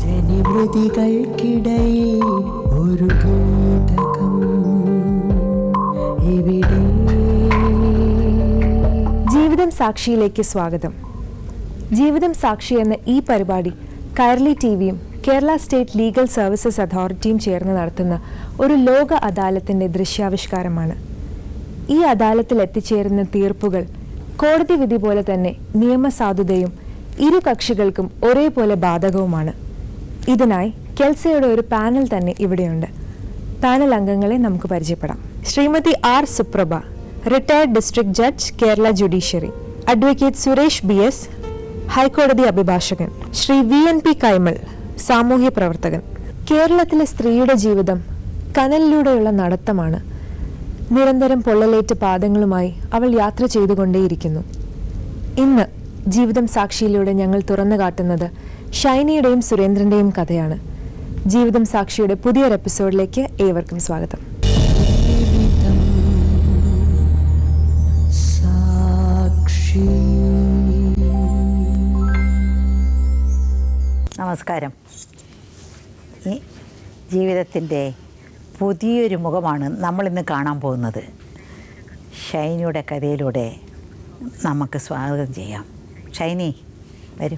ജനിമൃതികൾക്കിടയിൽ ഒരു കീടകം ഇവിടെ. ജീവിതം സാക്ഷിയിലേക്ക് സ്വാഗതം. ജീവിതം സാക്ഷി എന്ന ഈ പരിപാടി കൈരളി ടിവിയും കേരള സ്റ്റേറ്റ് ലീഗൽ സർവീസസ് അതോറിറ്റിയും ചേർന്ന് നടത്തുന്ന ഒരു ലോക അദാലത്തിൻ്റെ ദൃശ്യാവിഷ്കാരമാണ്. ഈ അദാലത്തിൽ എത്തിച്ചേരുന്ന തീർപ്പുകൾ കോടതി വിധി പോലെ തന്നെ നിയമസാധുതയും ഇരു കക്ഷികൾക്കും ഒരേപോലെ ബാധകവുമാണ്. ഇതിനായി കെൽസയുടെ ഒരു പാനൽ തന്നെ ഇവിടെയുണ്ട്. പാനൽ അംഗങ്ങളെ നമുക്ക് പരിചയപ്പെടാം. Shrimati R Suprabha, retired district judge, Kerala judiciary. Advocate Suresh BS, ഹൈക്കോടതി അഭിഭാഷകൻ. ശ്രീ VNP കൈമൾ, സാമൂഹ്യ പ്രവർത്തകൻ. കേരളത്തിലെ സ്ത്രീയുടെ ജീവിതം കനലിലൂടെയുള്ള നടത്തമാണ്. നിരന്തരം പൊള്ളലേറ്റ പാദങ്ങളുമായി അവൾ യാത്ര ചെയ്തുകൊണ്ടേയിരിക്കുന്നു. ഇന്ന് ജീവിതം സാക്ഷിയിലൂടെ ഞങ്ങൾ തുറന്നു കാട്ടുന്നത് ഷൈനിയുടെയും സുരേന്ദ്രന്റെയും കഥയാണ്. ജീവിതം സാക്ഷിയുടെ പുതിയൊരു എപ്പിസോഡിലേക്ക് ഏവർക്കും സ്വാഗതം. നമസ്കാരം. ഈ ജീവിതത്തിൻ്റെ പുതിയൊരു മുഖമാണ് നമ്മളിന്ന് കാണാൻ പോകുന്നത്. ഷൈനിയുടെ കഥയിലൂടെ നമുക്ക് സ്വാഗതം ചെയ്യാം. ഷൈനി, വരൂ.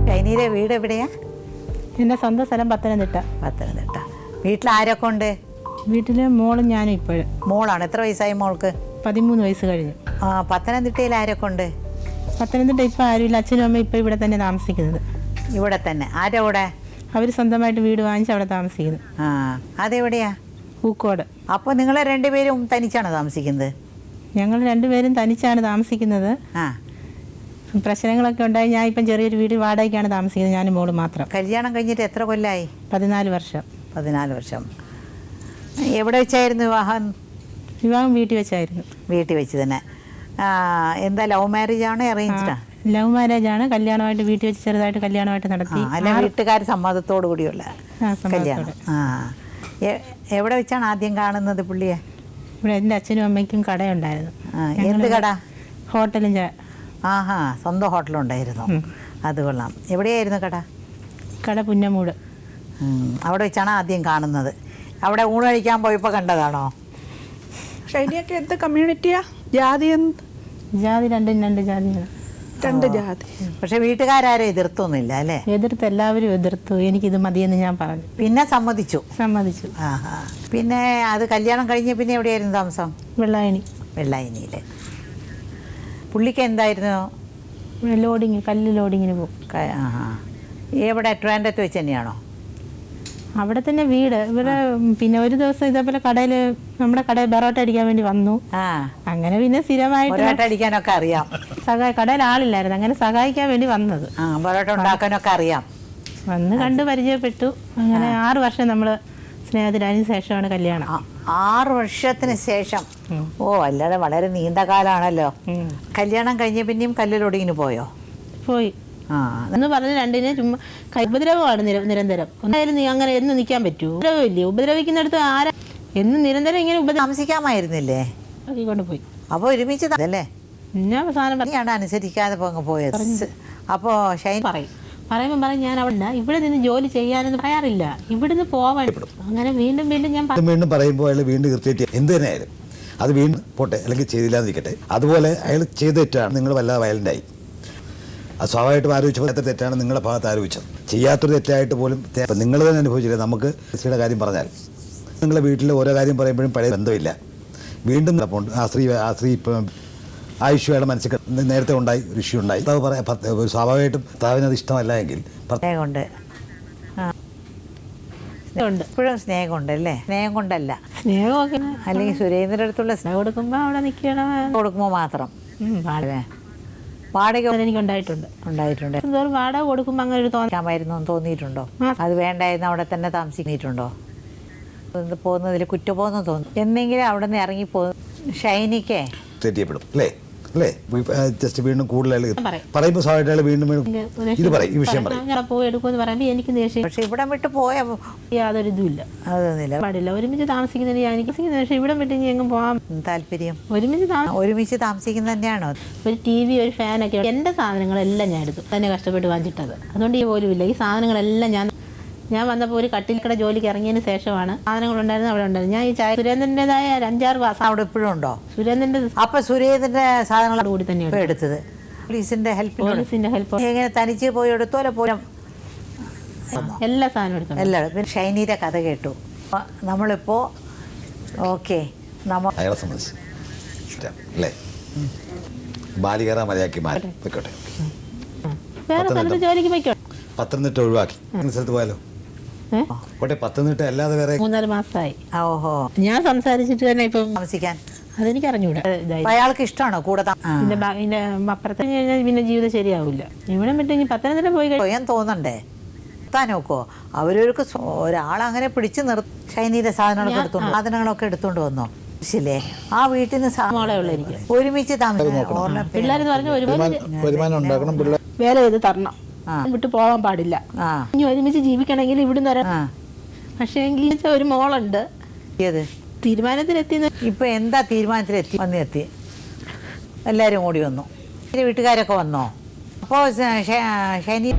ഷൈനിയുടെ വീട് എവിടെയാ? എൻ്റെ സ്വന്തം സ്ഥലം പത്തനംതിട്ട. പത്തനംതിട്ട. വീട്ടിൽ ആരൊക്കെ ഉണ്ട്? വീട്ടിൽ മോളും ഞാനും ഇപ്പോഴും. മോളാണ്. എത്ര വയസ്സായി മോൾക്ക്? 13 വയസ്സ് കഴിഞ്ഞു. പത്തനംതിട്ടയിൽ ആരൊക്കെ ഉണ്ട്? പത്തനംതിട്ട ഇപ്പോൾ ആരുമില്ല. അച്ഛനും അമ്മയും ഇപ്പോൾ ഇവിടെ തന്നെ താമസിക്കുന്നത്. ഇവിടെ തന്നെ? ആരുടെ കൂടെ? അവർ സ്വന്തമായിട്ട് വീട് വാങ്ങിച്ച് അവിടെ താമസിക്കുന്നു. അതെവിടെയാ? പൂക്കോട്. അപ്പോൾ നിങ്ങൾ രണ്ടുപേരും തനിച്ചാണ് താമസിക്കുന്നത്? ഞങ്ങൾ രണ്ടുപേരും തനിച്ചാണ് താമസിക്കുന്നത്. പ്രശ്നങ്ങളൊക്കെ ഉണ്ടായി ഞാൻ ഇപ്പം ചെറിയൊരു വീട് വാടകയ്ക്കാണ് താമസിക്കുന്നത്, ഞാനും മോള് മാത്രം. കല്യാണം കഴിഞ്ഞിട്ട് എത്ര കൊല്ലമായി? 14 വർഷം. 14 വർഷം. എവിടെ വെച്ചായിരുന്നു വിവാഹം? വിവാഹം വീട്ടിൽ വെച്ചായിരുന്നു. വീട്ടിൽ വെച്ച് തന്നെ. എന്താ, ലവ് മാരേജ് ആണോ അറേഞ്ച്ഡാ? ലവ് മാരേജ് ആണ്. കല്യാണമായിട്ട് വീട്ടിൽ വെച്ച് ചെറുതായിട്ട് കല്യാണമായിട്ട് നടത്തി. അല്ല, വീട്ടുകാർ സമ്മതത്തോടു കൂടിയുള്ള കല്യാണം. എവിടെ വെച്ചാണ് ആദ്യം കാണുന്നത് പുള്ളിയെ? ഇവിടെ എൻ്റെ അച്ഛനും അമ്മയ്ക്കും കടയുണ്ടായിരുന്നു. എന്ത് കട? ഹോട്ടലും. സ്വന്തം ഹോട്ടലുണ്ടായിരുന്നു. അത് കൊള്ളാം. എവിടെയായിരുന്നു കട? കട പുന്നമൂട്. അവിടെ വെച്ചാണ് ആദ്യം കാണുന്നത്. അവിടെ ഊണ് കഴിക്കാൻ പോയപ്പോൾ കണ്ടതാണോ? ഷൈനിയൊക്കെ എന്ത് കമ്മ്യൂണിറ്റിയാ? ജാതി രണ്ടും രണ്ട് ജാതിയാണ്. രണ്ട് ജാതി. പക്ഷെ വീട്ടുകാരും എതിർത്തൊന്നുമില്ല അല്ലേ? എതിർത്ത്, എല്ലാവരും എതിർത്തു. എനിക്കിത് മതിയെന്ന് ഞാൻ പറഞ്ഞു. പിന്നെ സമ്മതിച്ചു? സമ്മതിച്ചു. പിന്നെ അത് കല്യാണം കഴിഞ്ഞ പിന്നെ എവിടെയായിരുന്നു താമസം? വെള്ളായണി. വെള്ളായണിയിൽ. പുള്ളിക്ക് എന്തായിരുന്നു? ലോഡിങ്, കല്ല് ലോഡിങ്ങിന് പോകും. എവിടെ? ട്രിവാൻഡ്രത്ത് വെച്ച് തന്നെയാണോ? അവിടെ തന്നെ വീട്. ഇവിടെ പിന്നെ ഒരു ദിവസം ഇതേപോലെ കടയിൽ, നമ്മുടെ കടയിൽ ബെറോട്ട അടിക്കാൻ വേണ്ടി വന്നു. അങ്ങനെ പിന്നെ സ്ഥിരമായിട്ട് അടിക്കാനൊക്കെ അറിയാം. കടയിൽ ആളില്ലായിരുന്നു, അങ്ങനെ സഹായിക്കാൻ വേണ്ടി വന്നത്. ബെറോട്ട ഉണ്ടാക്കാനൊക്കെ അറിയാം. വന്ന് കണ്ട് പരിചയപ്പെട്ടു. അങ്ങനെ 6 വർഷം നമ്മൾ സ്നേഹത്തിലതിന് ശേഷമാണ് കല്യാണം. 6 വർഷത്തിന് ശേഷം? അല്ലാതെ വളരെ നീണ്ട കാലമാണല്ലോ. കല്യാണം കഴിഞ്ഞ പിന്നെയും കല്ലിലൊടിങ്ങിന് പോയോ? പോയി എന്ന് പറഞ്ഞ് രണ്ടിനെ ചുമ്മാ ഉപദ്രവമാണ് നിരന്തരം. എന്തായാലും നീ അങ്ങനെ എന്ന് നിൽക്കാൻ പറ്റൂ? ഉപദ്രവമില്ലേ? ഉപദ്രവിക്കുന്നിടത്ത് ആരാ എന്നും നിരന്തരം ഇങ്ങനെ താമസിക്കാമായിരുന്നില്ലേ? കൊണ്ട് പോയി. അപ്പോൾ ഒരുമിച്ച് അല്ലേ? ഞാൻ അവസാനം അനുസരിക്കാതെ പോയത്. അപ്പോൾ ഷൈൻ പറയുമ്പോൾ പറയും ഞാൻ അവിടെ ഇവിടെ നിന്ന് ജോലി ചെയ്യാനൊന്നും പറയാറില്ല, ഇവിടുന്ന് പോവാൻ. അങ്ങനെ വീണ്ടും വീണ്ടും ഞാൻ വീണ്ടും പറയുമ്പോൾ അയാൾ വീണ്ടും കൃത്യമായിട്ട് എന്ത് തന്നെ ആയാലും അത് വീണ്ടും പോട്ടെ, അല്ലെങ്കിൽ ചെയ്തില്ലാതിരിക്കട്ടെ. അതുപോലെ അയാൾ ചെയ്ത തെറ്റാണ്, നിങ്ങൾ വല്ലാതെ വയലൻ്റായി. അത് സ്വാഭാവികമായിട്ടും ആലോചിച്ചപ്പോൾ എത്ര തെറ്റാണ് നിങ്ങളുടെ ഭാഗത്ത് ആലോചിച്ചത്. ചെയ്യാത്തൊരു തെറ്റായിട്ട് പോലും നിങ്ങൾ തന്നെ അനുഭവിച്ചില്ല. നമുക്ക് സ്ത്രീയുടെ കാര്യം പറഞ്ഞാൽ നിങ്ങളുടെ വീട്ടിൽ ഓരോ കാര്യം പറയുമ്പോഴും പഴയ ബന്ധമില്ല. വീണ്ടും ആ സ്ത്രീ ഇപ്പം ആയുഷ്യുടെ മനസ്സിൽ നേരത്തെ ഉണ്ടായി ഒരു ഇഷ്യൂ ഉണ്ടായി. അത് പറയാം, സ്വാഭാവികമായിട്ടും ഭർത്താവിനത് ഇഷ്ടമല്ല എങ്കിൽ ഇപ്പോഴും സ്നേഹമുണ്ട് അല്ലേ? സ്നേഹം കൊണ്ടല്ല, സ്നേഹമൊക്കെ അല്ലെങ്കിൽ സുരേന്ദ്രൻ്റെ അടുത്തുള്ള സ്നേഹം കൊടുക്കുമ്പോൾ അവിടെ നിൽക്കണം. കൊടുക്കുമ്പോൾ മാത്രം വാടക എനിക്ക് ഉണ്ടായിട്ടുണ്ട്. വാടക കൊടുക്കുമ്പോൾ അങ്ങനെ ഒരു തോന്നാമായിരുന്നു തോന്നിയിട്ടുണ്ടോ? അത് വേണ്ടായിരുന്നു അവിടെ തന്നെ താമസിക്കുന്നുണ്ടോ? പോകുന്നതിൽ കുറ്റബോധം തോന്നും. എന്നെങ്കിലും അവിടെ നിന്ന് ഇറങ്ങിപ്പോകും. ഷൈനിക്ക് തെറ്റിയപ്പെടും അല്ലേ? അല്ലേ? ജസ്റ്റ് വീണ്ടും കൂടുതൽ പറയും. പറയുമ്പോൾ സ്വാഭാവികമായിട്ട് വീണ്ടും ഇത് പറയും, ഈ വിഷയം പറയും. ഞാൻ പോയി എടുക്കുമെന്ന് പറയുമ്പോൾ എനിക്ക് ദേഷ്യം. പക്ഷെ ഇവിടം വിട്ട് പോയ യാതൊരു ഇതുമില്ല, അതൊന്നുമില്ല. പാടില്ല. ഒരുമിച്ച് താമസിക്കുന്നതിന് എനിക്ക് പക്ഷേ ഇവിടം വിട്ട് ഇനി എങ്ങും പോകാൻ താല്പര്യം ഒരുമിച്ച് താമസിക്കുന്നത് തന്നെയാണോ? ഒരു ടി വി, ഒരു ഫാനൊക്കെ. എൻ്റെ സാധനങ്ങളെല്ലാം ഞാൻ എടുത്തു, തന്നെ കഷ്ടപ്പെട്ട് വാങ്ങിച്ചിട്ടത്. അതുകൊണ്ട് ഈ പോലും ഇല്ല. ഈ സാധനങ്ങളെല്ലാം ഞാൻ വന്നപ്പോൾ ഒരു കട്ടിൽക്കട ജോലിക്ക് ഇറങ്ങിയതിന് ശേഷമാണ് സാധനങ്ങളുണ്ടായിരുന്നു അവിടെ ഉണ്ടായിരുന്നു. ഞാൻ ഈ സുരേന്ദ്രൻ്റെതായ 5-6 മാസം അവിടെ ഇപ്പോഴും ഉണ്ടോ സുരേന്ദ്രൻ്റെ? അപ്പൊ സുരേന്ദ്രന്റെ സാധനങ്ങൾ കൂടി തന്നെയാണ് എടുത്തത്. പോലീസിന്റെ ഹെൽപ്പ് എങ്ങനെ തനിച്ച് പോയി എടുത്തോലെ പോലും എല്ലാ സാധനവും എടുത്തു. എല്ലാവരും. പിന്നെ ഷൈനിയുടെ കഥ കേട്ടു. നമ്മളിപ്പോ ഓക്കെ അയാളെ സംബന്ധിച്ച് അല്ലേ, ബാലികേറ മലയാക്കി മാറ്റി പൊയ്ക്കോട്ടെ. വേറെ സ്ഥലത്ത് ജോലിക്ക് പോയിക്കോട്ടെ. പത്തനംതിട്ട ഒഴിവാക്കി സ്ഥലത്ത് പോയാലോ? കോട്ടെ പത്തനംതിട്ട അല്ലാതെ വേറെ 3-4 മാസമായി. ഓഹോ, ഞാൻ സംസാരിച്ചിട്ട് തന്നെ ഇപ്പം താമസിക്കാൻ അതെനിക്ക് അറിഞ്ഞൂടാ. അയാൾക്ക് ഇഷ്ടമാണോ കൂടെ പിന്നെ അപ്പുറത്ത് കഴിഞ്ഞാൽ പിന്നെ ജീവിതം ശരിയാവില്ല. ഇവിടെ വിട്ട് ഇനി പത്തനംതിട്ട പോയി പോയാൻ തോന്നണ്ടേ? എത്താൻ നോക്കോ? അവരൊക്കെ ഒരാളങ്ങനെ പിടിച്ചു ഷൈനിയുടെ സാധനങ്ങളൊക്കെ എടുത്തോണ്ട് വന്നോ? ശരിയല്ലേ? ആ വീട്ടിൽ നിന്ന് ഒരുമിച്ച് താമസിക്കണം. പിള്ളേരെന്ന് പറഞ്ഞാൽ വരുമാനം വേല ചെയ്ത് തരണം, വിട്ട് പോകാൻ പാടില്ല. ഇനി ഒരുമിച്ച് ജീവിക്കണമെങ്കിൽ ഇവിടുന്ന് വരാം. പക്ഷേ എങ്കിൽ ഒരു മോളുണ്ട്. ഏത് തീരുമാനത്തിലെത്തി? ഇപ്പൊ എന്താ തീരുമാനത്തിലെത്തി? എല്ലാരും കൂടി വന്നു, വീട്ടുകാരൊക്കെ വന്നോ? അപ്പോ ഷൈനി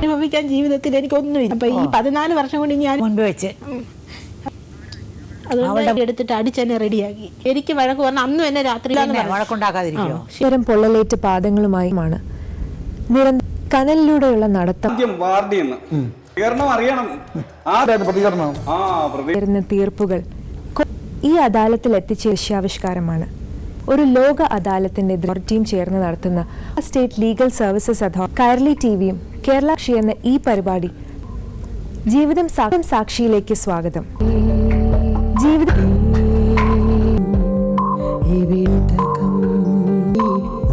അനുഭവിക്കാൻ ജീവിതത്തിൽ എനിക്കൊന്നുമില്ല. അപ്പൊ ഈ 14 വർഷം കൊണ്ട് ഞാൻ മുൻപ് വെച്ച് അതുകൊണ്ട് എടുത്തിട്ട് അടിച്ചെന്നെ റെഡിയാക്കി. എനിക്ക് വഴക്ക് പറഞ്ഞ അന്നും എന്നെ രാത്രി വഴക്കുണ്ടാക്കാതിരിക്കും. പൊള്ളലേറ്റ് പാദങ്ങളുമായുമാണ് കനലിലൂടെയുള്ള നടത്തം. തീർപ്പുകൾ ഈ അദാലത്തിൽ എത്തിച്ച ദൃശ്യാവിഷ്കാരമാണ്. ഒരു ലോക അദാലത്തിന്റെ ടീം ചേർന്ന് നടത്തുന്ന state legal services authority, Kairali ടിവിയും കേരള സാക്ഷി എന്ന ഈ പരിപാടി ജീവിതം സാക്ഷിയിലേക്ക് സ്വാഗതം. ജീവിതം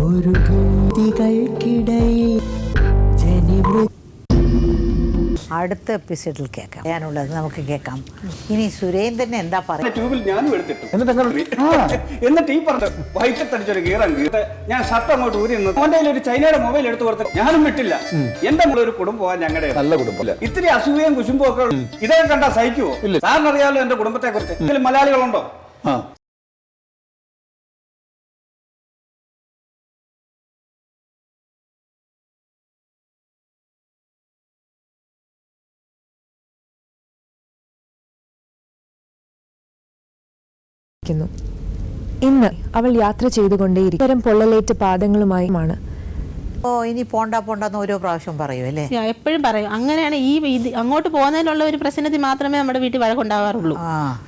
ഒരു അടുത്ത എപ്പിസോഡിൽ കേൾക്കാം. ഞാനുള്ളത് നമുക്ക് കേൾക്കാം. ഇനി സുരേന്ദ്രൻ എന്താ പറയുക? ട്യൂബിൽ ഞാനും എടുത്തിട്ടു. എന്നിട്ട് ഈ പറഞ്ഞ വൈറ്റത്തടിച്ചൊരു ഗീറം ഗീർത്ത് ഞാൻ ഷർട്ട് അങ്ങോട്ട് ഊരി നിന്ന് അവന്റെ ഒരു ചൈനയുടെ മൊബൈൽ എടുത്ത് കൊടുത്ത് ഞാനും വിട്ടില്ല. എന്റെ കൂടെ ഒരു കുടുംബം ഞങ്ങളുടെ നല്ല കുടുംബം. ഇത്തിരി അസൂയയും കുശുമ്പും ഒക്കെ ഇതൊക്കെ കണ്ടാ സഹിക്കുവോ? സാറിനറിയാലോ എന്റെ കുടുംബത്തെ കുറിച്ച്. ഇതിൽ മലയാളികളുണ്ടോ? ഇന്ന് അവൾ യാത്ര ചെയ്തുകൊണ്ടേയിരിക്കും. ഇത്തരം പൊള്ളലേറ്റ് പാദങ്ങളുമായുമാണ്. ഇനി പോണ്ടെന്ന് ഓരോ പ്രാവശ്യം പറയൂ അല്ലേ? എപ്പോഴും പറയും. അങ്ങനെയാണ് ഈ അങ്ങോട്ട് പോകുന്നതിനുള്ള ഒരു പ്രശ്നത്തിൽ മാത്രമേ നമ്മുടെ വീട്ടിൽ വഴക്കുണ്ടാവാറുള്ളൂ.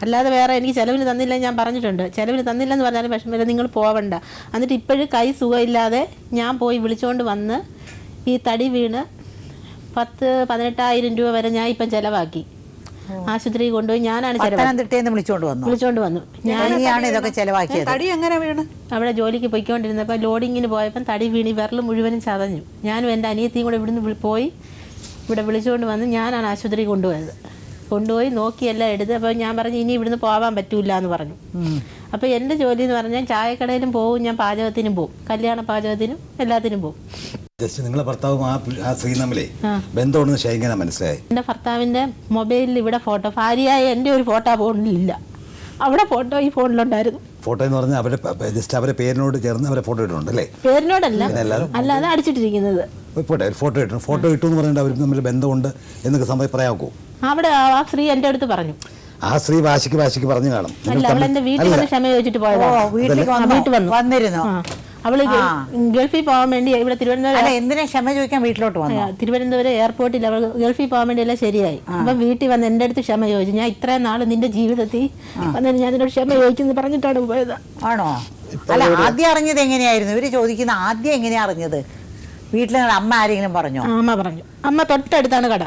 അല്ലാതെ വേറെ എനിക്ക് ചെലവിന് തന്നില്ല ഞാൻ പറഞ്ഞിട്ടുണ്ട്. ചെലവിന് തന്നില്ലെന്ന് പറഞ്ഞാലും വിഷമമില്ല, നിങ്ങൾ പോവണ്ട. എന്നിട്ട് ഇപ്പോഴും കൈ സുഖമില്ലാതെ ഞാൻ പോയി വിളിച്ചുകൊണ്ട് വന്ന് ഈ തടി വീണ് 10-18,000 രൂപ വരെ ഞാൻ ഇപ്പം ചെലവാക്കി. ആശുപത്രി കൊണ്ടുപോയി ഞാനാണ് വിളിച്ചോണ്ട് വന്നു. ഞാനാണ് ഇതൊക്കെ ചെലവാക്കിയത്. തടി എങ്ങനെ വീണ്? അവിടെ ജോലിക്ക് പോയിക്കൊണ്ടിരുന്നപ്പോൾ ലോഡിങ്ങിന് പോയപ്പം തടി വീണി വിരൽ മുഴുവനും ചതഞ്ഞു. ഞാനും എൻ്റെ അനിയത്തിയും കൂടെ ഇവിടുന്ന് പോയി ഇവിടെ വിളിച്ചുകൊണ്ട് വന്ന് ഞാനാണ് ആശുപത്രി കൊണ്ടുപോയി നോക്കിയെല്ലാം എടുത്ത്. അപ്പോൾ ഞാൻ പറഞ്ഞു ഇനി ഇവിടുന്ന് പോകാൻ പറ്റൂല എന്ന് പറഞ്ഞു. അപ്പോൾ എൻ്റെ ജോലി എന്ന് പറഞ്ഞാൽ ചായക്കടയിലും പോവും, ഞാൻ പാചകത്തിനും പോവും, കല്യാണ പാചകത്തിനും എല്ലാത്തിനും പോവും. നിങ്ങളെ ഭർത്താവും ആ സ്ത്രീ തമ്മിലേ ബന്ധമുണ്ടെന്ന് ശരിക്കും മനസ്സിലായി. എൻ്റെ ഭർത്താവിൻ്റെ മൊബൈലിൽ ഇവിടെ ഫോട്ടോ, ഭാര്യയായ എൻ്റെ ഒരു ഫോട്ടോ ഫോണിലില്ല, അവിടെ ഫോട്ടോ ഈ ഫോണിലുണ്ടായിരുന്നു. ഫോട്ടോ എന്ന് പറഞ്ഞാൽ അവരുടെ പേരിനോട് ചേർന്ന് അവരെ ഫോട്ടോ ഇട്ടിട്ടുണ്ട് അല്ലേ? പേരിനോടല്ല, അല്ലാതെ അടിച്ചിട്ടിരിക്കുന്നത് ഫോട്ടോ ഇട്ടു എന്ന് പറഞ്ഞിട്ട് അവർ തമ്മിൽ ബന്ധമുണ്ട് എന്നൊക്കെ സമയം പറയാമോ? അവിടെ ആ സ്ത്രീ എൻ്റെ അടുത്ത് പറഞ്ഞു. ആ സ്ത്രീ വാശിക്ക് പറഞ്ഞു കാണും. അല്ല, അവൾ എൻ്റെ വീട്ടിൽ വന്ന് ക്ഷമ ചോദിച്ചിട്ട് പോയതാ. വീട്ടിൽ വന്നിരുന്നു. അവള് ഗൾഫിൽ പോകാൻ വേണ്ടി ഇവിടെ എന്തിനാ ക്ഷമ ചോദിക്കാൻ വീട്ടിലോട്ട് വന്നു? തിരുവനന്തപുരം എയർപോർട്ടിൽ അവൾ ഗൾഫിൽ പോകാൻ വേണ്ടി എല്ലാം ശരിയായി. അപ്പം വീട്ടിൽ വന്ന് എൻ്റെ അടുത്ത് ക്ഷമ ചോദിച്ചു. ഞാൻ ഇത്രയും നാൾ നിന്റെ ജീവിതത്തിൽ വന്നതിന് ഞാൻ നിന്നോട് ക്ഷമ ചോദിച്ചെന്ന് പറഞ്ഞിട്ടാണ് പോയത്. ആണോ? അല്ല, ആദ്യം അറിഞ്ഞത് എങ്ങനെയായിരുന്നു? ഇവര് ചോദിക്കുന്ന ആദ്യം എങ്ങനെയാ അറിഞ്ഞത്? വീട്ടിൽ അമ്മ ആരെങ്കിലും പറഞ്ഞോ? അമ്മ പറഞ്ഞു. അമ്മ തൊട്ടടുത്താണ് കട.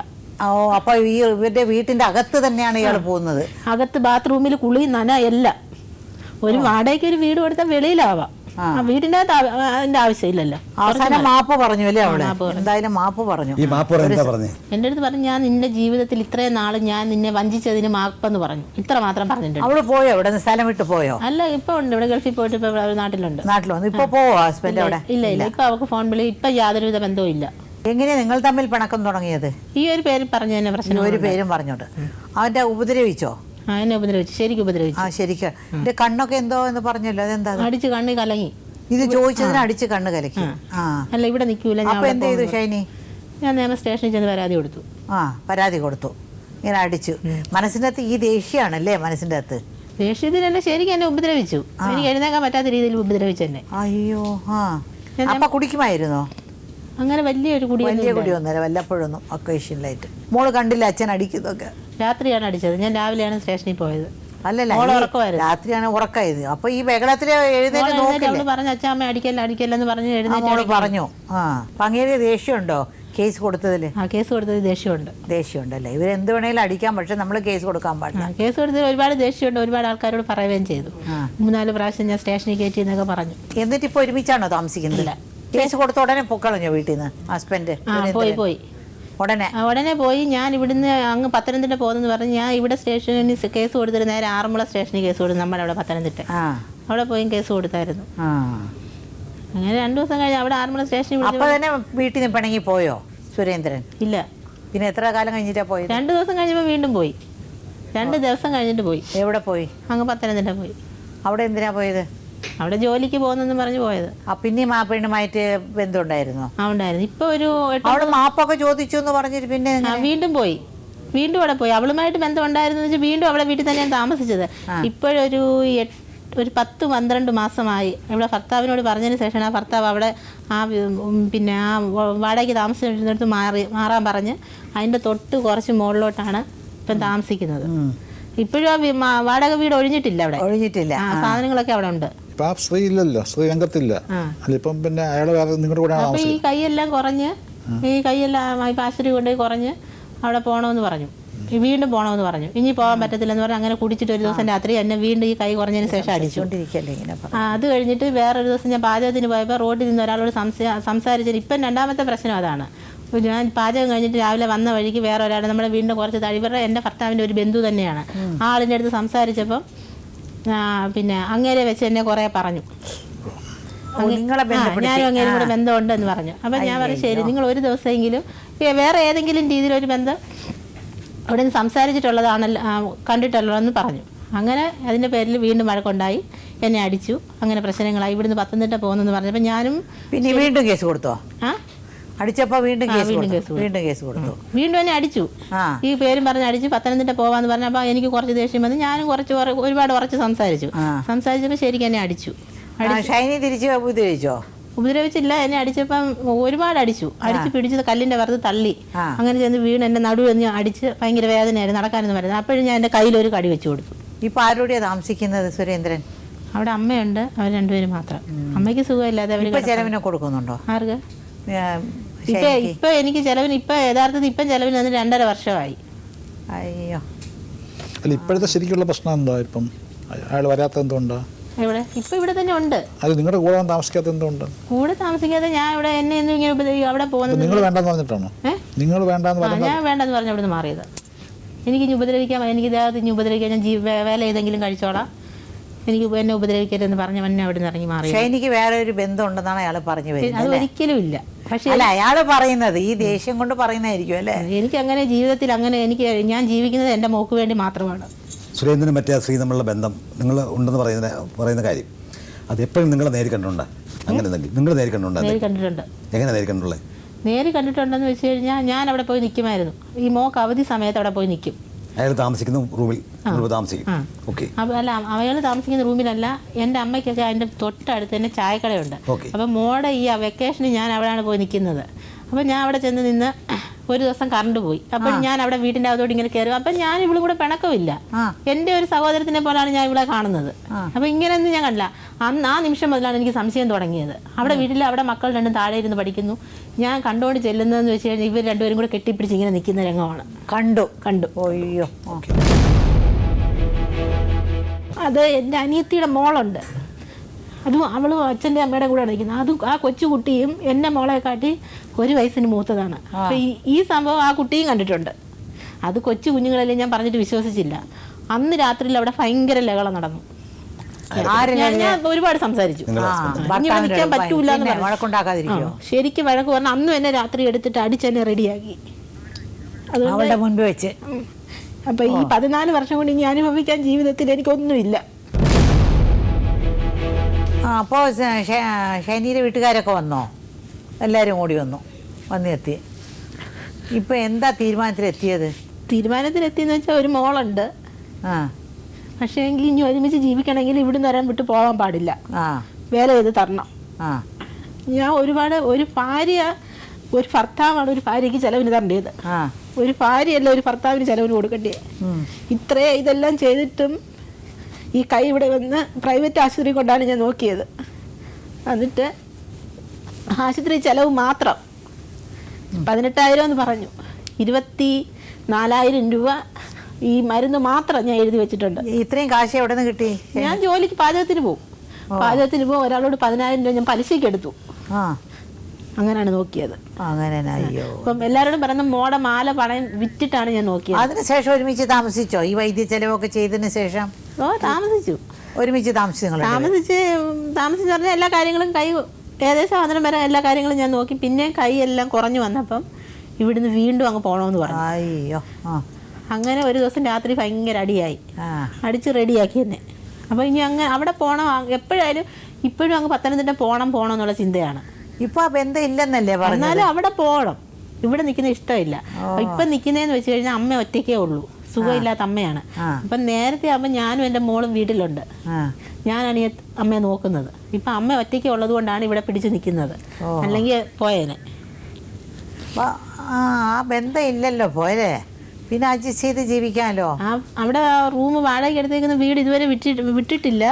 അപ്പൊ ഇവരുടെ വീട്ടിന്റെ അകത്ത് തന്നെയാണ് ഇയാൾ പോകുന്നത്? അകത്ത് ബാത്റൂമിൽ കുളി നന എല്ലാം. ഒരു വാടകയ്ക്ക് ഒരു വീട് കൊടുത്താൽ വെളിയിലാവാം. വീടിൻ്റെ അകത്ത് അതിൻ്റെ ആവശ്യമില്ലല്ലോ. അവസാനം മാപ്പ് പറഞ്ഞു അല്ലേ അവള്? എന്തായാലും മാപ്പ് പറഞ്ഞു. ഈ മാപ്പ് എന്താ പറഞ്ഞേ? എൻ്റെ അടുത്ത് പറഞ്ഞു, ഞാൻ നിന്റെ ജീവിതത്തിൽ ഇത്രയും നാൾ ഞാൻ നിന്നെ വഞ്ചിച്ചതിന് മാപ്പെന്ന് പറഞ്ഞു. ഇത്ര മാത്രം പറഞ്ഞിട്ടുണ്ട്. അവള് പോയോ? ഇവിടെ നിന്ന് സ്ഥലം വിട്ട് പോയോ? അല്ല, ഇപ്പൊ ഉണ്ട്. ഇവിടെ ഗൾഫിൽ പോയിട്ട് ഇപ്പൊ നാട്ടിലുണ്ട്. നാട്ടിലൊന്നും ഇപ്പൊ പോവോ ഹസ്ബൻഡ് അവിടെ? ഇല്ല. ഇപ്പൊ അവർക്ക് ഫോൺ വിളി. ഇപ്പൊ യാതൊരുവിധ ബന്ധവും ഇല്ല. എങ്ങനെയാ നിങ്ങൾ തമ്മിൽ പിണക്കം തുടങ്ങിയത്? ഈ ഒരു പേര് പറഞ്ഞു തന്നെ പ്രശ്നം. ഒരു പേരും പറഞ്ഞോണ്ട് അവന്റെ ഉപദ്രവിച്ചോ? എന്നെ ഉപദ്രവിച്ചു, ശരിക്കും ഉപദ്രവിച്ചു. ശരിക്കും എന്റെ കണ്ണൊക്കെ എന്തോ എന്ന് പറഞ്ഞല്ലോ, അതെന്താ? അടിച്ച് കണ്ണ് കലങ്ങി. ഇത് ചോദിച്ചതിന് അടിച്ച് കണ്ണ് കലക്കി. അല്ല, ഇവിടെ നിൽക്കൂല. അപ്പൊ എന്ത് ചെയ്തു ഷൈനി? ഞാൻ നേരെ സ്റ്റേഷനിൽ ചെന്ന് പരാതി കൊടുത്തു. പരാതി കൊടുത്തു. ഇങ്ങനെ അടിച്ചു. മനസ്സിൻ്റെ അകത്ത് ഈ ദേഷ്യമാണല്ലേ? മനസ്സിൻ്റെ അകത്ത് ദേഷ്യത്തിൽ എന്നെ ശരിക്കും എന്നെ ഉപദ്രവിച്ചു. എനിക്ക് എഴുന്നേക്കാൻ പറ്റാത്ത രീതിയിൽ ഉപദ്രവിച്ചു എന്നെ. അയ്യോ. അപ്പൊ കുടിക്കുമായിരുന്നോ? അങ്ങനെ വലിയൊരു കുടിയൊന്നുമില്ല, വല്ലപ്പോഴൊന്നും ഒക്കേഷനിലായിട്ട്. മോള് കണ്ടില്ല അച്ഛൻ അടിക്കുന്നതൊക്കെ? രാത്രിയാണ് അടിച്ചത്. ഞാൻ രാവിലെയാണ് സ്റ്റേഷനിൽ പോയത്. അല്ലല്ല, രാത്രിയാണ് ഉറക്കായത്. അപ്പൊ ഈ ബഹളത്തില് എഴുന്നേറ്റ് പറഞ്ഞു, അച്ഛാമ്മ അടിക്കല്ലെന്ന് പറഞ്ഞു എഴുന്നേറ്റ് പറഞ്ഞു. അങ്ങേര് ദേഷ്യമുണ്ടോ കേസ് കൊടുത്തതില്? കേസ് കൊടുത്തത് ദേഷ്യമുണ്ട്. ദേഷ്യമുണ്ടല്ലേ? ഇവരെന്ത് വേണേലും അടിക്കാം, പക്ഷെ നമ്മൾ കേസ് കൊടുക്കാൻ പാടില്ല. കേസ് കൊടുത്തതിൽ ഒരുപാട് ദേഷ്യമുണ്ട്. ഒരുപാട് ആൾക്കാരോട് പറയുകയും ചെയ്തു. 3-4 പ്രാവശ്യം ഞാൻ സ്റ്റേഷനിൽ കയറ്റി എന്നൊക്കെ പറഞ്ഞു. എന്നിട്ട് ഇപ്പൊ ഒരുമിച്ചാണോ താമസിക്കുന്നില്ല? കേസ് കൊടുത്ത ഉടനെ പൊക്കളഞ്ഞോ വീട്ടിൽ നിന്ന് ഹസ്ബൻഡ്? പോയി ഉടനെ പോയി. ഞാൻ ഇവിടുന്ന് അങ്ങ് പത്തനംതിട്ട പോകുന്നെന്ന് പറഞ്ഞ് ഞാൻ ഇവിടെ സ്റ്റേഷനിൽ കേസ് കൊടുത്തിട്ട് നേരെ ആറന്മുള സ്റ്റേഷനിൽ കേസ് കൊടുത്തു. നമ്മുടെ അവിടെ പത്തനംതിട്ട അവിടെ പോയി കേസ് കൊടുത്തായിരുന്നു. അങ്ങനെ 2 ദിവസം കഴിഞ്ഞ് അവിടെ ആറന്മുള സ്റ്റേഷനിൽ തന്നെ വീട്ടിൽ നിന്ന് പിണങ്ങി പോയോ സുരേന്ദ്രൻ? ഇല്ല. പിന്നെ എത്ര കാലം കഴിഞ്ഞിട്ടാ പോയത്? 2 ദിവസം കഴിഞ്ഞപ്പോൾ വീണ്ടും പോയി. 2 ദിവസം കഴിഞ്ഞിട്ട് പോയി. എവിടെ പോയി? അങ്ങ് പത്തനംതിട്ട പോയി. അവിടെ എന്തിനാ പോയത്? അവിടെ ജോലിക്ക് പോകുന്നെന്ന് പറഞ്ഞു പോയത്. പിന്നെയും ആ പെണ്ണുമായിട്ട് ബന്ധമുണ്ടായിരുന്നോ? ഉണ്ടായിരുന്നു. ഇപ്പൊ ഒരു അവിടെ മാപ്പൊക്കെ ചോദിച്ചു എന്ന് പറഞ്ഞിട്ട് പിന്നെ വീണ്ടും പോയി. വീണ്ടും അവിടെ പോയി. അവളുമായിട്ട് ബന്ധം ഉണ്ടായിരുന്നു വെച്ചാൽ വീണ്ടും അവളെ വീട്ടിൽ തന്നെയാണ് താമസിച്ചത്. ഇപ്പോഴൊരു 10-12 മാസമായി. ഇവിടെ ഭർത്താവിനോട് പറഞ്ഞതിന് ശേഷം ആ ഭർത്താവ് അവിടെ പിന്നെ ആ വാടകയ്ക്ക് താമസിച്ചിരുന്നിടത്ത് മാറാൻ പറഞ്ഞ് അതിൻ്റെ തൊട്ട് കുറച്ച് മുകളിലോട്ടാണ് ഇപ്പം താമസിക്കുന്നത്. ഇപ്പോഴും ആ വാടക വീട് ഒഴിഞ്ഞിട്ടില്ല. അവിടെ ഒഴിഞ്ഞിട്ടില്ല. സാധനങ്ങളൊക്കെ അവിടെ ഉണ്ട്. സ്ത്രീ ഇല്ലല്ലോ, സ്ത്രീ രംഗത്തില്ല. ഇപ്പം പിന്നെ അയാൾ നിങ്ങളുടെ കൂടെ. അപ്പൊ ഈ കൈയെല്ലാം കുറഞ്ഞ് ഇപ്പം ആശുപത്രി കൊണ്ടുപോയി കുറഞ്ഞ് അവിടെ പോകണമെന്ന് പറഞ്ഞു. വീണ്ടും പോകണമെന്ന് പറഞ്ഞു. ഇനി പോകാൻ പറ്റത്തില്ലെന്ന് പറഞ്ഞ് അങ്ങനെ കുടിച്ചിട്ട് ഒരു ദിവസം രാത്രി എന്നെ വീണ്ടും ഈ കൈ കുറഞ്ഞതിന് ശേഷം അടിച്ചു. അത് കഴിഞ്ഞിട്ട് വേറൊരു ദിവസം ഞാൻ പാചകത്തിന് പോയപ്പോൾ റോഡിൽ നിന്ന് ഒരാളോട് സംസാരിച്ചത്. ഇപ്പം 2ാമത്തെ പ്രശ്നം അതാണ്. ഞാൻ പാചകം കഴിഞ്ഞിട്ട് രാവിലെ വന്ന വഴിക്ക് വേറെ ഒരാൾ നമ്മുടെ വീടിൻ്റെ കുറച്ച് ഇവരുടെ എൻ്റെ ഭർത്താവിൻ്റെ ഒരു ബന്ധു തന്നെയാണ്. ആളിൻ്റെ അടുത്ത് സംസാരിച്ചപ്പം പിന്നെ അങ്ങേരെ വെച്ച് എന്നെ കുറേ പറഞ്ഞു. ഞാനും അങ്ങേരും കൂടെ ബന്ധമുണ്ടെന്ന് പറഞ്ഞു. അപ്പം ഞാൻ പറഞ്ഞു ശരി, നിങ്ങൾ ഒരു ദിവസമെങ്കിലും വേറെ ഏതെങ്കിലും രീതിയിലൊരു ബന്ധം അവിടെ നിന്ന് സംസാരിച്ചിട്ടുള്ളതാണല്ലോ, കണ്ടിട്ടുള്ളതെന്ന് പറഞ്ഞു. അങ്ങനെ അതിൻ്റെ പേരിൽ വീണ്ടും വഴക്കുണ്ടായി. എന്നെ അടിച്ചു. അങ്ങനെ പ്രശ്നങ്ങളായി. ഇവിടുന്ന് പത്തനംതിട്ട പോകുന്നെന്ന് പറഞ്ഞപ്പോൾ ഞാനും പിന്നെ വീണ്ടും കേസ് കൊടുത്തോ? അടിച്ചപ്പോൾ വീണ്ടും കേസ് കൊടുത്തു. വീണ്ടും എന്നെ അടിച്ചു. ഈ പേരും പറഞ്ഞ് അടിച്ച് പത്തനംതിട്ട പോവാന്ന് പറഞ്ഞപ്പോൾ എനിക്ക് കുറച്ച് ദേഷ്യം വന്നു. ഞാനും ഒരുപാട് ഉറച്ച് സംസാരിച്ചപ്പോൾ ശരിക്കും എന്നെ അടിച്ചു. ഷൈനി തിരിച്ച് ഉപദ്രവിച്ചോ? ഉപദ്രവിച്ചില്ല. എന്നെ അടിച്ചപ്പം ഒരുപാട് അടിച്ചു പിടിച്ചത് കല്ലിൻ്റെ വെറുതെ തള്ളി. അങ്ങനെ ചെന്ന് വീണ് എൻ്റെ നടുവെന്ന് അടിച്ച് ഭയങ്കര വേദനയായിരുന്നു, നടക്കാനൊന്നും വരുന്നത്. അപ്പോഴും ഞാൻ എൻ്റെ കയ്യിലൊരു കടി വെച്ച് കൊടുത്തു. ഇപ്പം ആരോടെയാണ് താമസിക്കുന്നത് സുരേന്ദ്രൻ? അവിടെ അമ്മയുണ്ട്, അവർ 2 പേരും മാത്രം. അമ്മയ്ക്ക് സുഖമില്ലാതെ അവർ ചെലവിനെ കൊടുക്കുന്നുണ്ടോ? ആർക്ക്? ഇപ്പൊ എനിക്ക് ചെലവിന് യഥാർത്ഥത്തിൽ ഇപ്പം ചെലവിന് വന്ന് 2.5 വർഷമായി. അയ്യോ. അല്ല, ഇപ്പോഴത്തെ ശരിക്കുള്ള പ്രശ്നം എന്താ? ഇപ്പം അയാൾ വരാത്ത എന്തുകൊണ്ടാ? ഇവിടെ ഇപ്പം ഇവിടെ തന്നെ ഉണ്ട്. അത് നിങ്ങളുടെ കൂടെ താമസിക്കാത്ത എന്തുകൊണ്ട്? കൂടെ താമസിക്കാതെ ഞാൻ ഇവിടെ എന്നെ ഇങ്ങനെ അവിടെ പോകുന്നത്. നിങ്ങൾ വേണ്ടെന്ന് പറഞ്ഞിട്ടാണോ? നിങ്ങൾ വേണ്ടെന്ന് പറഞ്ഞു? ഞാൻ വേണ്ടെന്ന് പറഞ്ഞ അവിടെ നിന്ന് മാറിയത്. എനിക്ക് ഇനി ഉപദ്രവിക്കാൻ, എനിക്ക് ദേഹത്ത് ഇനി ഉപദ്രവിക്കാൻ, ഞാൻ വേല ഏതെങ്കിലും കഴിച്ചോളാം, എനിക്ക് എന്നെ ഉപദ്രവിക്കരുതെന്ന് പറഞ്ഞ എന്നെ അവിടെ നിന്ന് ഇറങ്ങി മാറി. എനിക്ക് വേറെ ഒരു ബന്ധം ഉണ്ടെന്നാണ് അയാൾ പറഞ്ഞു വരുന്നത്. അത് ഒരിക്കലും ഇല്ല. പക്ഷേ അയാൾ പറയുന്നത് ഈ ദേഷ്യം കൊണ്ട് പറയുന്നതായിരിക്കും അല്ലേ? എനിക്ക് അങ്ങനെ ജീവിതത്തിൽ അങ്ങനെ ഞാൻ ജീവിക്കുന്നത് എൻ്റെ മോക്ക് വേണ്ടി മാത്രമാണ്. സുരേന്ദ്രനും മറ്റേ സ്ത്രീ തമ്മിലുള്ള ബന്ധം നിങ്ങൾ ഉണ്ടെന്ന് പറയുന്ന കാര്യം അത് എപ്പോഴും നിങ്ങൾ നേരി കണ്ടിട്ടുണ്ടോ? അങ്ങനെ നിങ്ങൾ നേരി കണ്ടിട്ടുണ്ടോ? കണ്ടിട്ടുണ്ട്. എങ്ങനെ നേരി കണ്ടിട്ടുള്ളത്? നേരി കണ്ടിട്ടുണ്ടെന്ന് വെച്ച് കഴിഞ്ഞാൽ ഞാൻ അവിടെ പോയി നിൽക്കുമായിരുന്നു. ഈ മോക്ക് അവധി സമയത്ത് അവിടെ പോയി നിൽക്കും. അയാൾ താമസിക്കുന്ന റൂമിൽ താമസിക്കും. ഓക്കെ. അല്ല, അയാൾ താമസിക്കുന്ന റൂമിലല്ല. എൻ്റെ അമ്മയ്ക്കൊക്കെ അതിൻ്റെ തൊട്ടടുത്ത് തന്നെ ചായക്കടയുണ്ട്. അപ്പം മോടെ ഈ വെക്കേഷന് ഞാൻ അവിടെയാണ് പോയി നിൽക്കുന്നത്. അപ്പം ഞാൻ അവിടെ ചെന്ന് നിന്ന് ഒരു ദിവസം കറണ്ട് പോയി. അപ്പോൾ ഞാൻ അവിടെ വീട്ടിൻ്റെ അകത്തോട്ട് ഇങ്ങനെ കയറും. അപ്പം ഞാൻ ഇവിടെ കൂടെ പിണക്കമില്ല. എൻ്റെ ഒരു സഹോദരത്തിനെ പോലാണ് ഞാൻ ഇവിടെ കാണുന്നത്. അപ്പം ഇങ്ങനെയൊന്നും ഞാൻ കണ്ടില്ല. അന്ന് ആ നിമിഷം മുതലാണ് എനിക്ക് സംശയം തുടങ്ങിയത്. അവിടെ വീട്ടിൽ അവിടെ മക്കൾ 2 താഴെ ഇരുന്ന് പഠിക്കുന്നു. ഞാൻ കണ്ടുകൊണ്ട് ചെല്ലുന്നതെന്ന് വെച്ച് കഴിഞ്ഞാൽ ഇവർ 2 പേരും കൂടെ കെട്ടിപ്പിടിച്ച് ഇങ്ങനെ നിൽക്കുന്ന രംഗമാണ്. കണ്ടു. അയ്യോ. അത് എൻ്റെ അനിയത്തിയുടെ മോളുണ്ട്. അതും അവളും അച്ഛൻ്റെ അമ്മയുടെ കൂടെ നിൽക്കുന്നത്. അതും ആ കൊച്ചുകുട്ടിയും എൻ്റെ മോളെ കാട്ടി 1 വയസ്സിന് മൂത്തതാണ്. അപ്പോൾ ഈ സംഭവം ആ കുട്ടിയും കണ്ടിട്ടുണ്ട്. അത് കൊച്ചു കുഞ്ഞുങ്ങളെല്ലാം ഞാൻ പറഞ്ഞിട്ട് വിശ്വസിച്ചില്ല. അന്ന് രാത്രിയിൽ അവിടെ ഭയങ്കര ലഹള നടന്നു. ഞാൻ ഒരുപാട് സംസാരിച്ചു. ഇനി വിളിക്കാൻ പറ്റൂല എന്ന് പറഞ്ഞു. ശരിക്കും വഴക്ക് പറഞ്ഞാൽ അന്നും എന്നെ രാത്രി എടുത്തിട്ട് അടിച്ചെന്നെ റെഡിയാക്കി. അവളുടെ മുൻപ് വെച്ച്. അപ്പൊ ഈ 14 വർഷം കൊണ്ട് ഇനി അനുഭവിക്കാൻ ജീവിതത്തിൽ എനിക്കൊന്നുമില്ല. അപ്പോൾ ഷൈനിയുടെ വീട്ടുകാരൊക്കെ വന്നോ? എല്ലാവരും കൂടി വന്നെത്തി. ഇപ്പൊ എന്താ തീരുമാനത്തിലെത്തിയത്? തീരുമാനത്തിലെത്തിയെന്ന് വെച്ചാൽ ഒരു മോളുണ്ട്. പക്ഷേ എങ്കിൽ ഇനി ഒരുമിച്ച് ജീവിക്കണമെങ്കിൽ ഇവിടുന്ന് വരാൻ വിട്ട് പോകാൻ പാടില്ല. വേല ചെയ്ത് തരണം. ഞാൻ ഒരു ഭാര്യ, ഒരു ഭർത്താവാണ് ഒരു ഭാര്യയ്ക്ക് ചെലവിന് തരേണ്ടത്. ഒരു ഭാര്യയല്ല ഒരു ഭർത്താവിന് ചെലവിന് കൊടുക്കണ്ടേ. ഇതെല്ലാം ചെയ്തിട്ടും ഈ കൈ ഇവിടെ വന്ന് പ്രൈവറ്റ് ആശുപത്രി കൊണ്ടാണ് ഞാൻ നോക്കിയത്. എന്നിട്ട് ആശുപത്രി ചെലവ് മാത്രം 18,000 എന്ന് പറഞ്ഞു. 24,000 രൂപ ഈ മരുന്ന് മാത്രം ഞാൻ എഴുതി വെച്ചിട്ടുണ്ട്. ഇത്രയും കാശ് എവിടെ നിന്ന് കിട്ടി? ഞാൻ ജോലിക്ക് പാചകത്തിന് പോകും. ഒരാളോട് 10,000 രൂപ ഞാൻ പലിശയ്ക്ക് എടുത്തു. അങ്ങനെയാണ് നോക്കിയത്. അപ്പം എല്ലാവരോടും പറയുന്ന മോടെ മാല പണയം വിറ്റിട്ടാണ് ഞാൻ നോക്കിയത്. അതിനുശേഷം ഒരുമിച്ച് താമസിച്ചോ? ഈ വൈദ്യ ചെലവൊക്കെ ചെയ്തതിന് ശേഷം താമസിച്ചു. ഒരുമിച്ച് താമസിച്ച് പറഞ്ഞാൽ എല്ലാ കാര്യങ്ങളും ഏകദേശം സാധനം വരെ എല്ലാ കാര്യങ്ങളും ഞാൻ നോക്കി. പിന്നെ കൈ എല്ലാം കുറഞ്ഞു വന്നപ്പം ഇവിടുന്ന് വീണ്ടും അങ്ങ് പോകണമെന്ന് പറഞ്ഞു. അയ്യോ. അങ്ങനെ ഒരു ദിവസം രാത്രി ഭയങ്കര അടിയായി. അടിച്ച് റെഡിയാക്കി തന്നെ. അപ്പോൾ ഇനി അങ്ങ് അവിടെ പോകണം. എപ്പോഴായാലും ഇപ്പോഴും അങ്ങ് പത്തനംതിട്ട പോകണം എന്നുള്ള ചിന്തയാണ്. ഇപ്പൊ ആ ബന്ധം ഇല്ലെന്നല്ലേ പറഞ്ഞത്? എന്നാലും അവിടെ പോകണം. ഇവിടെ നിൽക്കുന്ന ഇഷ്ടമില്ല. ഇപ്പൊ നിൽക്കുന്നതെന്ന് വെച്ച് കഴിഞ്ഞാൽ അമ്മ ഒറ്റയ്ക്കേ ഉള്ളൂ. സുഖമില്ലാത്ത അമ്മയാണ്. അപ്പം നേരത്തെ ആകുമ്പോൾ ഞാനും എൻ്റെ മോളും വീട്ടിലുണ്ട്. ഞാനാണ് ഈ അമ്മയെ നോക്കുന്നത്. ഇപ്പം അമ്മ ഒറ്റയ്ക്ക് ഉള്ളത് കൊണ്ടാണ് ഇവിടെ പിടിച്ച് നിൽക്കുന്നത്. അല്ലെങ്കിൽ പോയേനെ. ആ ബന്ധം ഇല്ലല്ലോ, പോരെ. പിന്നെ അഡ്ജസ്റ്റ് ചെയ്ത് ജീവിക്കാമല്ലോ. അവിടെ റൂം വാടകയ്ക്ക് എടുത്തേക്കുന്ന വീട് ഇതുവരെ വിട്ടിട്ടില്ല.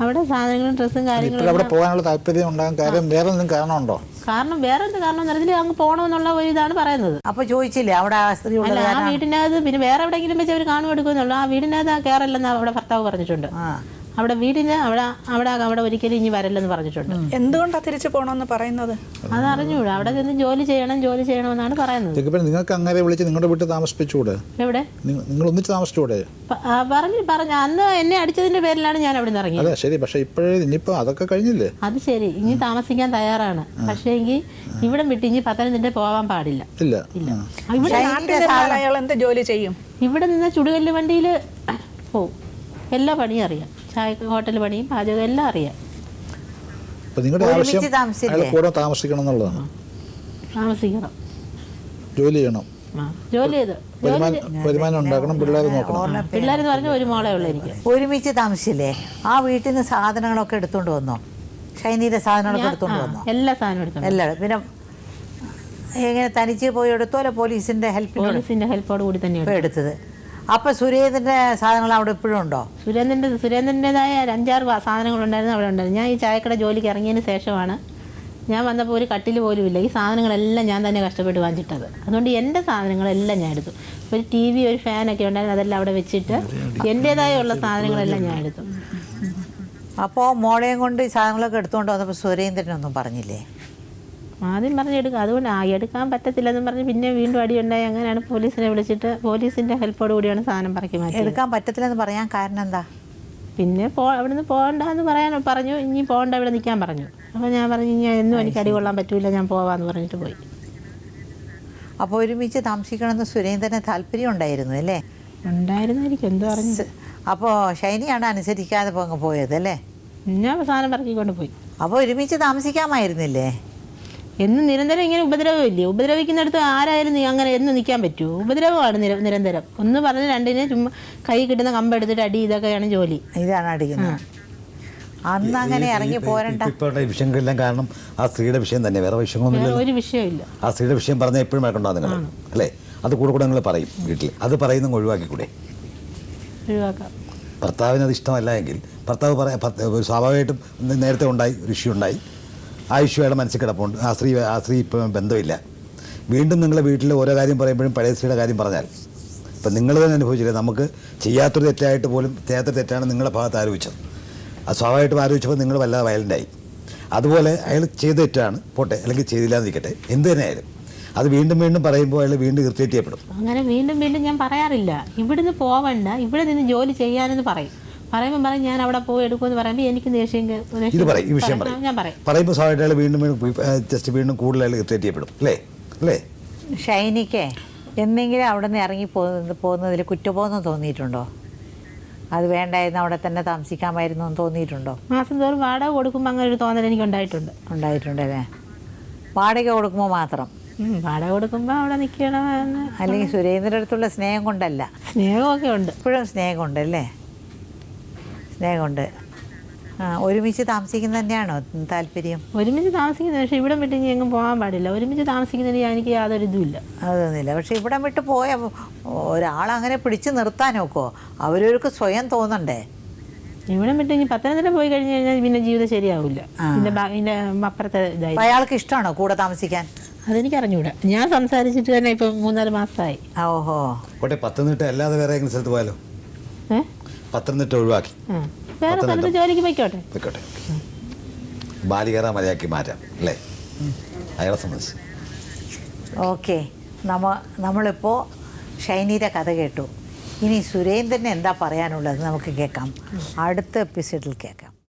അവിടെ സാധനങ്ങളും ഡ്രസ്സും കാര്യങ്ങളും. അവിടെ പോകാനുള്ള താല്പര്യം ഉണ്ടാകാൻ കാര്യം വേറെ എന്തെങ്കിലും കാരണമുണ്ടോ? കാരണം വേറെ എന്ത് കാരണം എന്നറിയില്ല. അങ്ങ് പോകണമെന്നുള്ള ഒരു ഇതാണ് പറയുന്നത്. അപ്പൊ ചോദിച്ചില്ലേ അവിടെ ആ സ്ത്രീ? ആ വീടിനകത്ത് പിന്നെ വേറെ എവിടെയെങ്കിലും വെച്ച് അവർ കാണും എടുക്കുന്നുള്ളൂ. ആ വീടിനകത്ത് കയറല്ലെന്ന് അവിടെ ഭർത്താവ് പറഞ്ഞിട്ടുണ്ട്. അവിടെ വീടിന് അവിടെ ഒരിക്കലും ഇനി വരല്ലെന്ന് പറഞ്ഞിട്ടുണ്ട്. എന്തുകൊണ്ടാണ് തിരിച്ചു പോകണമെന്ന് പറയുന്നത്? അതറിഞ്ഞൂടാ. അവിടെ ചെന്ന് ജോലി ചെയ്യണമെന്നാണ് പറയുന്നത്. നിങ്ങൾക്ക് അങ്ങനെ വിളിച്ച് നിങ്ങളുടെ വീട്ടിൽ താമസിപ്പിച്ചുകൂടെ? എവിടെ? നിങ്ങൾ ഒന്നിച്ച് താമസിച്ചുകൂടെ? പറഞ്ഞു അന്ന് എന്നെ അടിച്ചതിന്റെ പേരിലാണ് ഞാൻ അവിടെ നിന്ന് ഇറങ്ങിയത്. അതെ ശരി. പക്ഷെ ഇപ്പോഴേ ഇനിയിപ്പോ അതൊക്കെ കഴിഞ്ഞില്ലേ? അത് ശരി. ഇനി താമസിക്കാൻ തയ്യാറാണ്. പക്ഷേ എങ്കിൽ ഇവിടെ വിട്ട് ഇനി പത്തനംതിട്ട പോകാൻ പാടില്ല. ഇല്ല. അയാൾ എന്ത് ജോലി ചെയ്യും? ഇവിടെ നിന്ന് ചുടുകല്ല് വണ്ടിയിൽ പോവും. എല്ലാ പണിയും അറിയാം. ഹോട്ടൽ പണിയും പാചകം എല്ലാം അറിയാം. നിങ്ങളുടെ ആവശ്യം കൂടെ താമസിക്കണം എന്നുള്ളതാണ്. താമസിക്കണം, ജോലി ചെയ്യണം, ജോലി ചെയ്ത് വരുമാനം ഉണ്ടാക്കണം, പിള്ളേരെ നോക്കണം. പിള്ളേരെന്ന് പറഞ്ഞാൽ ഒരു മോളേ ഉള്ളൂ എനിക്ക്. ഒരുമിച്ച് താമസിച്ചില്ലേ? ആ വീട്ടിൽ നിന്ന് സാധനങ്ങളൊക്കെ എടുത്തോണ്ട് വന്നോ? ഷൈനിയുടെ സാധനങ്ങളൊക്കെ എടുത്തോണ്ട് വന്നോ? എല്ലാ സാധനവും എടുത്തു. എല്ലാം. പിന്നെ എങ്ങനെ തനിച്ച് പോയി എടുത്തോലെ? പോലീസിന്റെ ഹെൽപ്പോട് കൂടി തന്നെയാണ് എടുത്തത്. അപ്പൊ സുരേന്ദ്രന്റെ സാധനങ്ങൾ അവിടെ ഇപ്പോഴും ഉണ്ടോ? സുരേന്ദ്രൻ്റെതായ 5-6 സാധനങ്ങളുണ്ടായിരുന്നു അവിടെ ഉണ്ടായിരുന്നു. ഞാൻ ഈ ചായക്കട ജോലിക്ക് ഇറങ്ങിയതിന് ശേഷമാണ് ഞാൻ വന്നപ്പോൾ ഒരു കട്ടിൽ പോലും ഇല്ല. ഈ സാധനങ്ങളെല്ലാം ഞാൻ തന്നെ കഷ്ടപ്പെട്ട് വാങ്ങിച്ചിട്ടത്. അതുകൊണ്ട് എൻ്റെ സാധനങ്ങളെല്ലാം ഞാൻ എടുത്തു. ഒരു TV, ഒരു ഫാനൊക്കെ ഉണ്ടായിരുന്നു, അതെല്ലാം അവിടെ വെച്ചിട്ട് എൻ്റേതായ ഉള്ള സാധനങ്ങളെല്ലാം ഞാൻ എടുത്തു. അപ്പോൾ മോളെയും കൊണ്ട് ഈ സാധനങ്ങളൊക്കെ എടുത്തുകൊണ്ട് വന്നപ്പോൾ സുരേന്ദ്രനൊന്നും പറഞ്ഞില്ലേ? ആദ്യം പറഞ്ഞെടുക്കുക. അതുകൊണ്ട് എടുക്കാൻ പറ്റത്തില്ലെന്ന് പറഞ്ഞ് പിന്നെ വീണ്ടും അടിയുണ്ടായി. അങ്ങനെയാണ് പോലീസിനെ വിളിച്ചിട്ട് പോലീസിൻ്റെ ഹെൽപ്പോട് കൂടിയാണ് സാധനം പറക്കി മാറ്റി. എടുക്കാൻ പറ്റത്തില്ലെന്ന് പറയാൻ കാരണം എന്താ? പിന്നെ അവിടെ നിന്ന് പോകണ്ടെന്ന് പറഞ്ഞു. ഇനി പോകണ്ട, ഇവിടെ നിൽക്കാൻ പറഞ്ഞു. അപ്പോൾ ഞാൻ പറഞ്ഞു ഇനി എന്നും എനിക്ക് അടി കൊള്ളാൻ പറ്റില്ല, ഞാൻ പോവാന്ന് പറഞ്ഞിട്ട് പോയി. അപ്പോൾ ഒരുമിച്ച് താമസിക്കണമെന്ന് സുരേന്ദ്രന് താല്പര്യം ഉണ്ടായിരുന്നു അല്ലേ? ഉണ്ടായിരുന്നായിരിക്കും, എന്തോ പറഞ്ഞു. അപ്പോൾ ഷൈനിയാണ് അനുസരിക്കാതെ പോയത് അല്ലേ? ഞാൻ സാധനം പറക്കിക്കൊണ്ട് പോയി. അപ്പോൾ ഒരുമിച്ച് താമസിക്കാമായിരുന്നില്ലേ? എന്നും നിരന്തരം ഇങ്ങനെ ഉപദ്രവമില്ലേ? ഉപദ്രവിക്കുന്നിടത്ത് ആരായാലും അങ്ങനെ എന്ന് നിൽക്കാൻ പറ്റുമോ? ഉപദ്രവമാണ് നിരന്തരം. ഒന്ന് പറഞ്ഞ് രണ്ടിന് ചുമ്മാ കൈ കിട്ടുന്ന കമ്പെടുത്തിട്ട് അടി, ഇതൊക്കെയാണ് ജോലി. ഇതാണ് അടിക്കുന്നത്. അന്ന് അങ്ങനെ ഇറങ്ങി പോരണ്ട. ഇപ്പോഴത്തെ വിഷയങ്ങളെല്ലാം കാരണം ആ സ്ത്രീയുടെ വിഷയം തന്നെ, വേറെ വിഷയങ്ങളൊന്നുമില്ല. ഒരു വിഷയമില്ല. ആ സ്ത്രീയുടെ വിഷയം പറഞ്ഞാൽ എപ്പോഴും വഴക്കുണ്ടാവും നിങ്ങൾ അല്ലേ? അത് കൂടെ നിങ്ങൾ പറയും വീട്ടിൽ. അത് പറയുന്ന ഒഴിവാക്കിക്കൂടെ? ഒഴിവാക്കാം. ഭർത്താവിന് അത് ഇഷ്ടമല്ല എങ്കിൽ ഭർത്താവ് സ്വാഭാവികമായിട്ടും നേരത്തെ ഉണ്ടായി ഒരു ഇഷ്യൂ ഉണ്ടായി. ആ ഇഷ്യൂ അയാളുടെ മനസ്സിൽ കിടപ്പുണ്ട്. ആ സ്ത്രീ ഇപ്പം ബന്ധമില്ല. വീണ്ടും നിങ്ങളുടെ വീട്ടിൽ ഓരോ കാര്യം പറയുമ്പോഴും പഴയ സ്ത്രീയുടെ കാര്യം പറഞ്ഞാൽ ഇപ്പം നിങ്ങൾ തന്നെ അനുഭവിച്ചില്ലേ? നമുക്ക് ചെയ്യാത്തൊരു തെറ്റായിട്ട് പോലും ചെയ്യാത്തൊരു തെറ്റാണ് നിങ്ങളുടെ ഭാഗത്ത് ആലോചിച്ചത്. അത് സ്വാഭാവികമായിട്ടും ആലോചിച്ചപ്പോൾ നിങ്ങൾ വല്ലാതെ വയലൻ്റായി. അതുപോലെ അയാൾ ചെയ്ത തെറ്റാണ് പോട്ടെ, അല്ലെങ്കിൽ ചെയ്തില്ലാന്നിരിക്കട്ടെ, എന്ത് തന്നെ ആയാലും അത് വീണ്ടും വീണ്ടും പറയുമ്പോൾ അയാൾ വീണ്ടും ഇറിറ്റേറ്റ് ചെയ്യപ്പെടും. അങ്ങനെ വീണ്ടും വീണ്ടും ഞാൻ പറയാറില്ല, ഇവിടുന്ന് പോവണ്ട, ഇവിടെ നിന്ന് ജോലി ചെയ്യാനെന്ന് പറയും. പറയുമ്പോൾ പറയും ഞാൻ അവിടെ പോയി എടുക്കുമെന്ന് പറയുമ്പോൾ എനിക്ക് ദേഷ്യം ഇത് പറയും, ഈ വിഷയം പറയും. ഞാൻ പറയും. പറയുമ്പോൾ സ്വാഭാവികമായിട്ട് അയാൾ വീണ്ടും ജസ്റ്റ് വീണ്ടും കൂടുതൽ അയാൾ ഇറിറ്റേറ്റ് ചെയ്യപ്പെടും. അല്ലേ ഷൈനിക്ക് എന്തെങ്കിലും അവിടെ നിന്ന് ഇറങ്ങി പോകുന്നതിൽ കുറ്റബോധം തോന്നിയിട്ടുണ്ടോ? അത് വേണ്ടായിരുന്നു, അവിടെ തന്നെ താമസിക്കാമായിരുന്നു എന്ന് തോന്നിയിട്ടുണ്ടോ? മാസം തോറും വാടക കൊടുക്കുമ്പോൾ അങ്ങനെ ഒരു തോന്നൽ എനിക്ക് ഉണ്ടായിട്ടുണ്ടല്ലേ? വാടക കൊടുക്കുമ്പോൾ മാത്രം? വാടക കൊടുക്കുമ്പോൾ അവിടെ നിൽക്കണമെന്ന്. അല്ലെങ്കിൽ സുരേന്ദ്രൻ്റെ അടുത്തുള്ള സ്നേഹം കൊണ്ടല്ല? സ്നേഹമൊക്കെ ഉണ്ട്, ഇപ്പോഴും സ്നേഹമുണ്ടല്ലേ? സ്നേഹമുണ്ട്. ഒരുമിച്ച് താമസിക്കുന്ന തന്നെയാണോ താല്പര്യം? ഒരുമിച്ച് താമസിക്കുന്നത്, പക്ഷേ ഇവിടെ വിട്ട് ഇനി എങ്ങും പോകാൻ പാടില്ല. ഒരുമിച്ച് താമസിക്കുന്നതിന് എനിക്ക് യാതൊരു ഇതുമില്ല. അതൊന്നുമില്ല. പക്ഷെ ഇവിടെ വിട്ട് പോയ ഒരാളങ്ങനെ പിടിച്ചു നിർത്താൻ നോക്കുമോ? അവരവർക്ക് സ്വയം തോന്നണ്ടേ? ഇവിടെ വിട്ട് ഇനി പത്തനംതിട്ട പോയി കഴിഞ്ഞ് കഴിഞ്ഞാൽ പിന്നെ ജീവിതം ശരിയാവില്ല. പിന്നെ അപ്പുറത്തെ ഇതായി. അയാൾക്ക് ഇഷ്ടമാണോ കൂടെ താമസിക്കാൻ? അതെനിക്ക് അറിഞ്ഞൂടാ. ഞാൻ സംസാരിച്ചിട്ട് തന്നെ ഇപ്പം 3-4 മാസമായി. ഓഹോ. പോട്ടെ, പത്തനംതിട്ട അല്ലാതെ വേറെ ഏതെങ്കിലും സ്ഥലത്ത് പോയാലോ? പത്തനംതിട്ട ഒഴിവാക്കി വേറെ സ്ഥലത്ത് ജോലിക്ക് പോയിക്കോട്ടെ. ബാലികേറ മലയാക്കി മാറ്റാം അല്ലേ അയാളെ സംബന്ധിച്ച്? ഓക്കെ. നമ്മളിപ്പോൾ ഷൈനിയുടെ കഥ കേട്ടു. ഇനി സുരേന്ദ്രന് എന്താ പറയാനുള്ളത് നമുക്ക് കേൾക്കാം, അടുത്ത എപ്പിസോഡിൽ കേൾക്കാം.